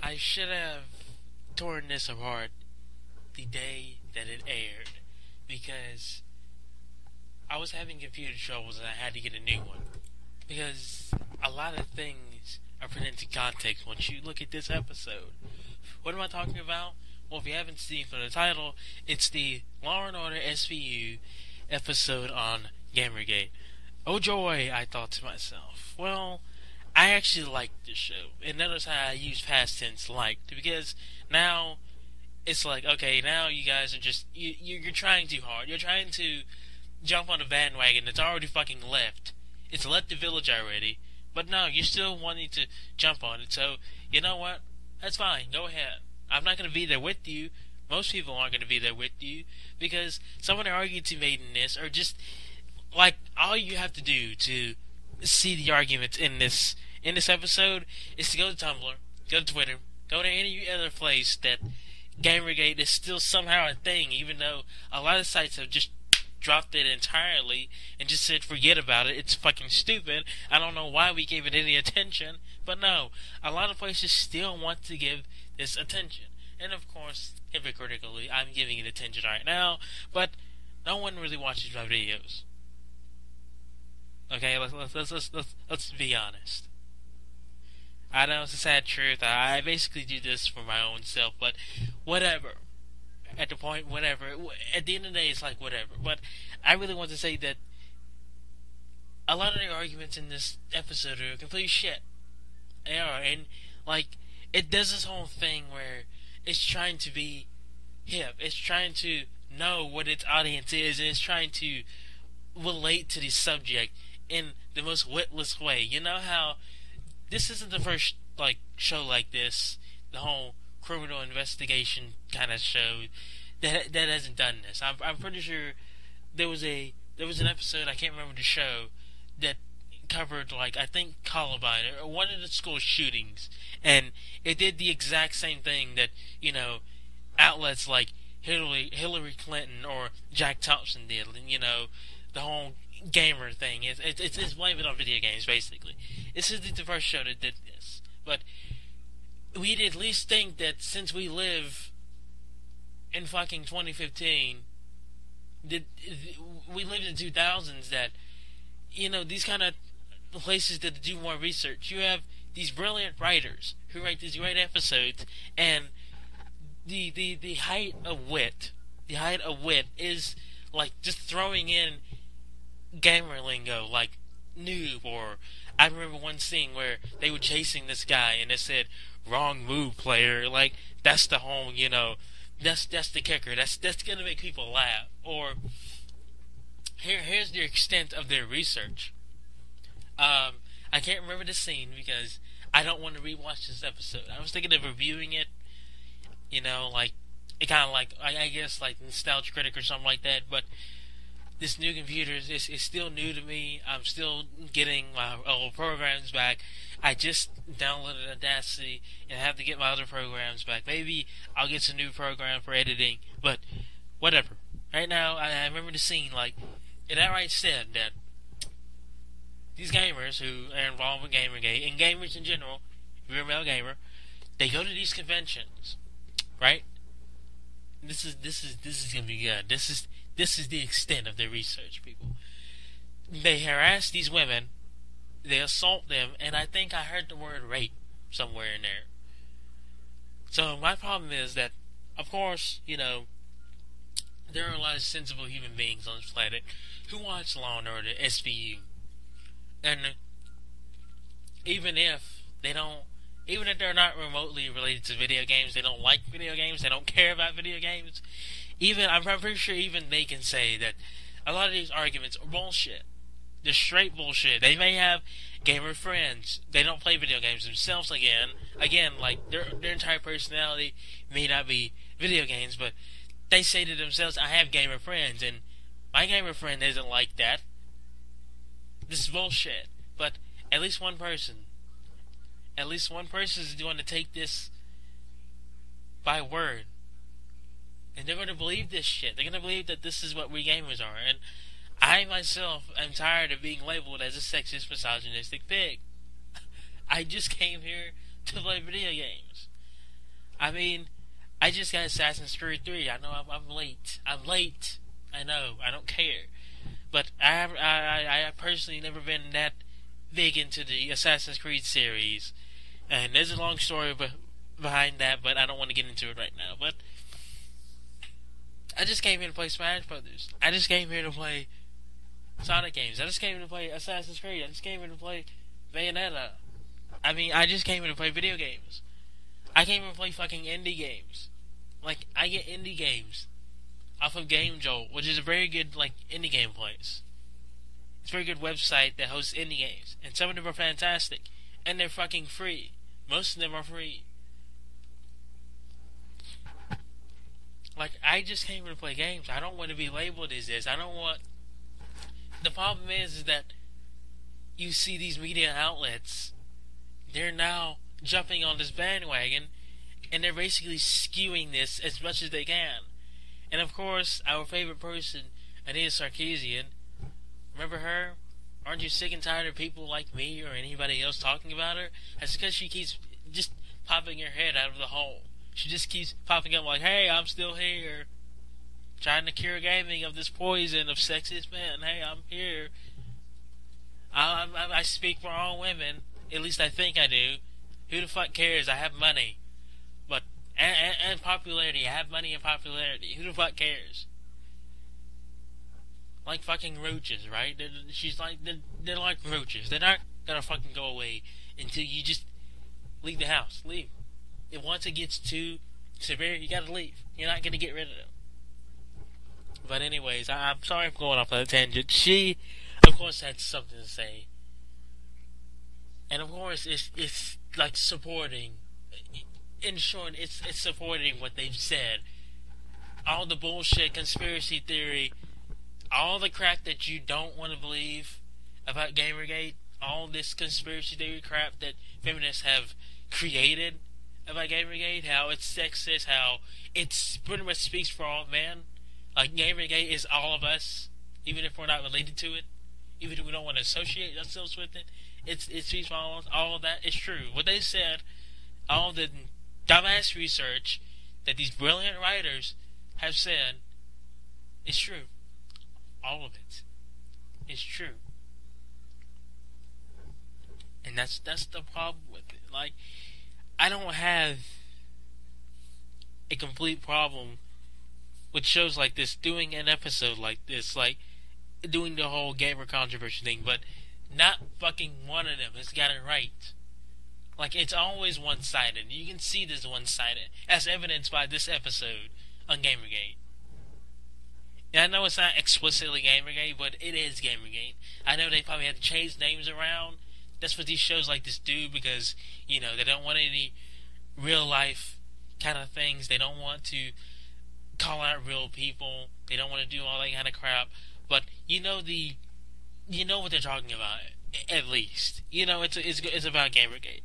I should have torn this apart the day that it aired because I was having computer troubles and I had to get a new one. Because a lot of things are put into context once you look at this episode. What am I talking about? Well, if you haven't seen from the title, it's the Law & Order SVU episode on GamerGate. Oh joy, I thought to myself. Well, I actually liked this show. And notice how I use past tense liked. Because now, it's like, okay, now you guys are just, you're trying too hard. You're trying to jump on a bandwagon that's already fucking left. It's left the village already. But no, you're still wanting to jump on it. So, you know what? That's fine. Go ahead. I'm not going to be there with you. Most people aren't going to be there with you. Because some of the arguments you made in this are just, like, all you have to do to see the arguments in this episode is to go to Tumblr, go to Twitter, go to any other place that GamerGate is still somehow a thing, even though a lot of sites have just dropped it entirely and just said forget about it. It's fucking stupid. I don't know why we gave it any attention, but no, a lot of places still want to give this attention. And of course, hypocritically, I'm giving it attention right now, but no one really watches my videos. Okay, let's be honest. I know it's a sad truth. I basically do this for my own self, but whatever. At the point, whatever. At the end of the day, it's like whatever. But I really want to say that a lot of the arguments in this episode are complete shit. They are, and like it does this whole thing where it's trying to be hip. It's trying to know what its audience is, and it's trying to relate to the subject in the most witless way. You know how this isn't the first like show like this, the whole criminal investigation kind of show that hasn't done this. I'm pretty sure there was an episode, I can't remember the show, that covered like I think Columbine or one of the school shootings, and it did the exact same thing that outlets like Hillary Clinton or Jack Thompson did. And the whole gamer thing it's blame it on video games basically. This is the first show that did this, but we'd at least think that since we live in fucking 2015, we lived in 2000s, that these kind of places that do more research. You have these brilliant writers who write these great episodes, and the height of wit is like just throwing in gamer lingo like noob, or I remember one scene where they were chasing this guy and it said wrong move player. Like that's the whole that's the kicker. That's gonna make people laugh. Or here's the extent of their research. I can't remember the scene because I don't want to rewatch this episode. I was thinking of reviewing it, like it kind of like I guess like Nostalgia Critic or something like that. But this new computer is still new to me. I'm still getting my old programs back. I just downloaded Audacity and I have to get my other programs back. Maybe I'll get some new program for editing, but whatever. Right now, I remember the scene, like, it outright said that these gamers who are involved with GamerGate, and gamers in general, if you're a male gamer, they go to these conventions, right? This is gonna be good. This is the extent of their research, people. They harass these women, they assault them, and I think I heard the word rape somewhere in there. So my problem is that, of course, there are a lot of sensible human beings on this planet who watch Law & Order SVU. And even if they're not remotely related to video games, they don't like video games, they don't care about video games, I'm pretty sure even they can say that a lot of these arguments are bullshit. They're straight bullshit. They may have gamer friends. They don't play video games themselves again, like their entire personality may not be video games, but they say to themselves, I have gamer friends, and my gamer friend isn't like that. This is bullshit. But at least one person is going to take this by word. And they're going to believe this shit. They're going to believe that this is what we gamers are. And I myself am tired of being labeled as a sexist, misogynistic pig. I just came here to play video games. I mean, I just got Assassin's Creed 3. I know I'm late. I'm late. I know. I don't care. But I personally never been that big into the Assassin's Creed series. And there's a long story behind that, but I don't want to get into it right now. But I just came here to play Smash Brothers. I just came here to play Sonic games. I just came here to play Assassin's Creed. I just came here to play Bayonetta. I mean, I just came here to play video games. I came here to play fucking indie games. Like, I get indie games off of Game Jolt, which is a very good, like, indie game place. It's a very good website that hosts indie games. And some of them are fantastic. And they're fucking free. Most of them are free. Like, I just came here to play games. I don't want to be labeled as this. I don't want... The problem is that you see these media outlets, they're now jumping on this bandwagon, and they're basically skewing this as much as they can. And of course, our favorite person, Anita Sarkeesian, remember her? Aren't you sick and tired of people like me or anybody else talking about her? That's because she keeps just popping her head out of the hole. She just keeps popping up like, hey, I'm still here, trying to cure gaming of this poison of sexist men. Hey, I'm here. I speak for all women. At least I think I do. Who the fuck cares? I have money. But, and popularity. I have money and popularity. Who the fuck cares? Like fucking roaches, right? They're like roaches. They're not gonna fucking go away until you just leave the house. Leave. And once it gets too severe, you gotta leave. You're not gonna get rid of them. But anyways, I'm sorry for going off on a tangent. She, of course, had something to say. And of course, it's like supporting, in short, it's supporting what they've said. All the bullshit, conspiracy theory, all the crap that you don't want to believe about Gamergate, all this conspiracy theory crap that feminists have created about Gamergate, how it's sexist, how it's pretty much speaks for all men. Like, Gamergate is all of us, even if we're not related to it, even if we don't want to associate ourselves with it. It speaks for all of that. It's true. What they said, all the dumbass research that these brilliant writers have said, is true. All of it. It's true. And that's the problem with it. Like, I don't have a complete problem with shows like this doing an episode like this, like doing the whole gamer controversy thing, but not fucking one of them has got it right. Like, it's always one-sided. You can see this one-sided, as evidenced by this episode on Gamergate. And I know it's not explicitly Gamergate, but it is Gamergate. I know they probably had to change names around. That's what these shows like this do, because, you know, they don't want any real-life kind of things. They don't want to call out real people. They don't want to do all that kind of crap. But you know what they're talking about, at least. You know, it's about Gamergate,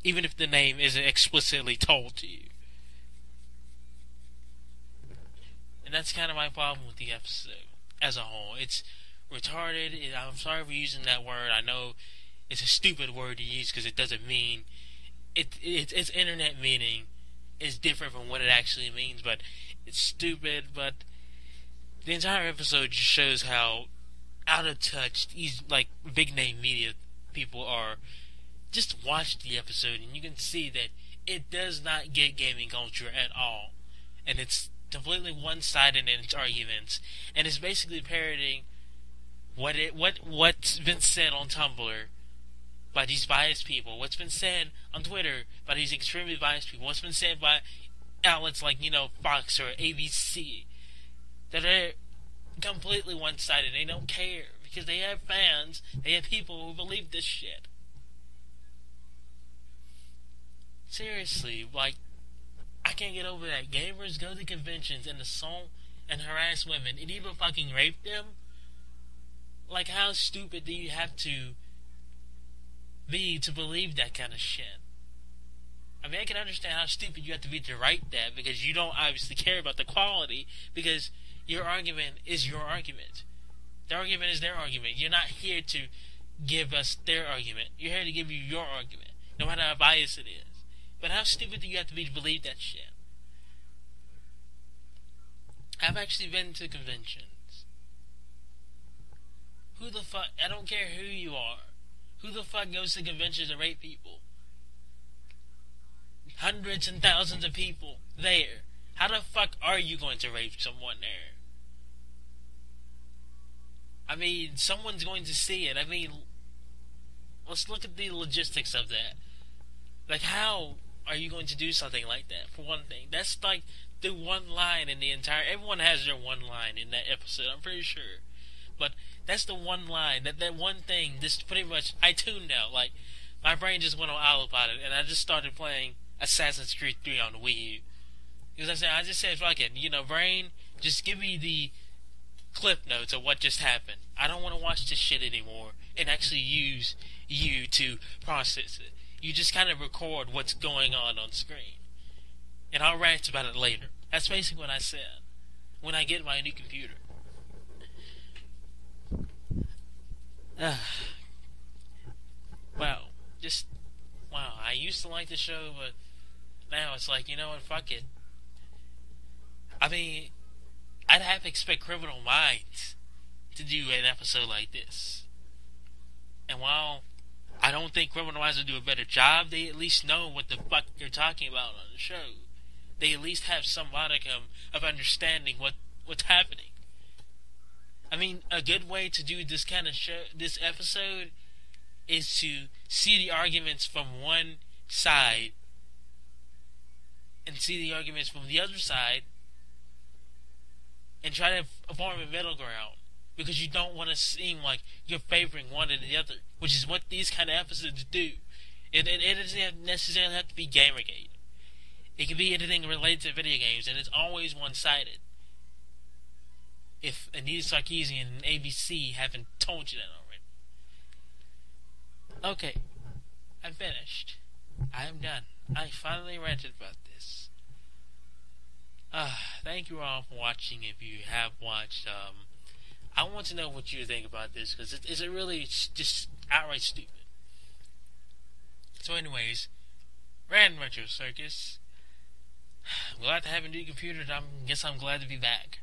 even if the name isn't explicitly told to you. And that's kind of my problem with the episode as a whole. It's retarded. I'm sorry for using that word. I know it's a stupid word to use because it doesn't mean its internet meaning is different from what it actually means, but it's stupid. But the entire episode just shows how out of touch these, like, big name media people are. Just watch the episode and you can see that it does not get gaming culture at all, and it's completely one-sided in its arguments, and it's basically parroting what's been said on Tumblr by these biased people, what's been said on Twitter by these extremely biased people, what's been said by outlets like, you know, Fox or ABC, that are completely one-sided. They don't care because they have fans, they have people who believe this shit. Seriously, like, I can't get over that. Gamers go to conventions and assault and harass women and even fucking rape them. Like, how stupid do you have to be to believe that kind of shit? I mean, I can understand how stupid you have to be to write that, because you don't obviously care about the quality, because your argument is your argument. Their argument is their argument. You're not here to give us their argument. You're here to give you your argument, no matter how biased it is. But how stupid do you have to be to believe that shit? I've actually been to conventions. Who the fuck? I don't care who you are. Who the fuck goes to conventions to rape people? Hundreds and thousands of people there. How the fuck are you going to rape someone there? I mean, someone's going to see it. I mean, let's look at the logistics of that. Like, how are you going to do something like that, for one thing? That's like the one line in the entire... Everyone has their one line in that episode, I'm pretty sure. But that's the one line, that one thing, this pretty much... I tuned out, like, my brain just went on autopilot, and I just started playing Assassin's Creed 3 on the Wii U. Because I just said, fuck it, brain, just give me the clip notes of what just happened. I don't want to watch this shit anymore and actually use you to process it. You just kind of record what's going on screen. And I'll rant about it later. That's basically what I said. When I get my new computer. Wow. I used to like the show, but now it's like, you know what, fuck it. I mean, I'd have to expect Criminal Minds to do an episode like this. And while I don't think Criminal Minds will do a better job, they at least know what the fuck they're talking about on the show. They at least have some modicum of understanding what's happening. I mean, a good way to do this kind of show, this episode, is to see the arguments from one side and see the arguments from the other side and try to form a middle ground, because you don't want to seem like you're favoring one or the other, which is what these kind of episodes do. It doesn't necessarily have to be GamerGate. It can be anything related to video games, and it's always one-sided. If Anita Sarkeesian and ABC haven't told you that already. Okay, I'm finished. I am done. I finally ranted about this. Thank you all for watching. If you have watched, I want to know what you think about this, because it's really just outright stupid. So anyways, Random Retro Circus. I'm glad to have a new computer. I guess I'm glad to be back.